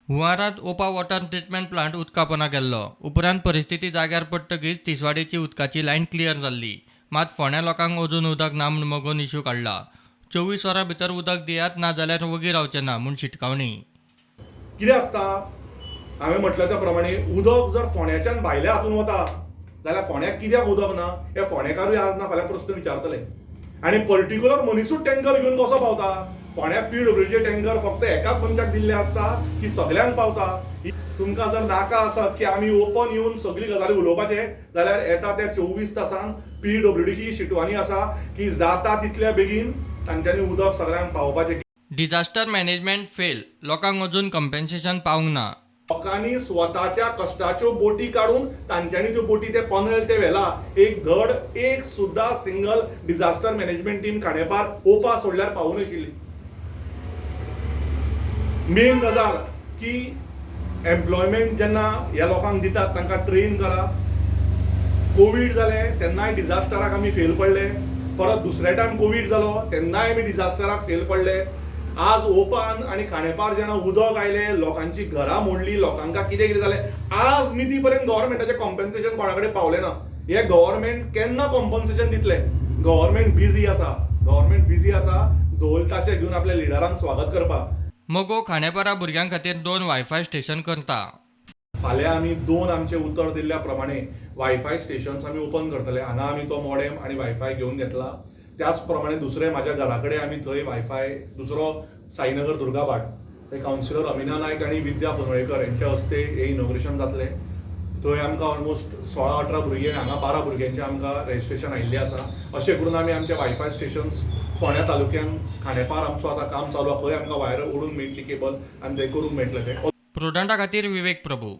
हुंवारात ओपा water treatment plant उदकापना केल्लो. उपरांत परिस्थिती जाग्यार पडटकीच तिसवाडीची उदकाची लायन क्लियर जाल्ली. मात फोंड्या लोकांक अजून उदक ना म्हूण मोगून इश्यू काडला. 24 वरां भितर उदक दियात ना जाल्यार वगीर रावचे ना म्हूण शिटकावणी. कितें आसता, हांवें म्हटल्या त्या प्रमाणे उदक जर फोंड्याच्यान भायल्या हातून वता जाल्यार फोंड्याक कित्याक उदक ना हे फोंडेकारूय आज ना फाल्यां प्रस्न विचारतले. आनी पर्टिक्युलर मनीसूच टँकर घेवन कसो पावता? फोंड्या PWCचे टँकर फक्त एकाच मनशाक दिल्ले आसता की सगळ्यांक पावता? तुमकां जर नाका आसत की आमी ओपन येवन सगळी गजाली उलोवपाचे जाल्यार येता त्या 24 तासान PWDची शिटवानी आसा की जाता तितल्या बेगीन तांच्यांनी उदक सगळ्यांक पावोवपाचें. Disaster management fail. लोकांक अजून कंपेन्सेशन पावूंक ना. लोकांनी स्वताच्या कष्टाच्यो बोटी काढून तांच्यांनी त्यो बोटी ते पनवेल ते व्हेला. एक सुद्धा single disaster management team Khandepar ओपा सोडल्यार पावूं नाशिल्ली. मेन गजाल की एम्प्लॉयमेंट जेन्ना ह्या लोकांक दितात तांकां ट्रेन करा. कोविड जालें तेन्नाय डिझास्टराक आमी फेल पडले. परत दुसरे टायम कोविड जालो तेन्नाय आमी डिझास्टराक फेल पडले. आज ओपान आणि खांडेपार जेन्ना उदक आयलें, लोकांची घरां मोडली, लोकांका कितें कितें जालें, आज मिती पर्यंत गव्हर्नमेंटाचें कॉम्पेन्सेशन कोणा कडेन पावलें ना. हे गव्हर्नमेंट केन्ना कॉम्पेन्सेशन दितलें? गव्हर्नमेंट बिझी आसा ढोल ताशे घेवन आपल्या लिडरांक स्वागत करपाक. मोगो खांडेपारा भुरग्यां खातीर 2 वायफाय स्टेशन करता. फाल्यां आमी 2 आमचे उतर दिल्ल्या प्रमाणे वायफाय स्टेशन्स आमी ओपन करतले. हांगा आमी तो मॉडेम आणि वायफाय घेवन घेतला. त्याच प्रमाणे दुसरे म्हाज्या घरा कडेन आमी थंय वायफाय दुसरो साईनगर दुर्गाबाट ते कावन्सिलर अमिना नायक आणि विद्या पनवेळकर यांच्या हस्ते हे इनॉग्रेशन जातलें. थंय आमकां ऑलमोस्ट 16-18 भुरगे, हांगा 12 भुरग्यांचे आमकां रजिस्ट्रेशन आयिल्लें आसा. अशें करून आमी आमचे वायफाय स्टेशन्स फोंड्या तालुक्यान खांडेपार आमचो आतां काम चालू आसा. खंय आमकां वायर ओडून मेळटली केबल आनी ते करूंक मेळटलें. ते प्रुडंटा खातीर विवेक प्रभू.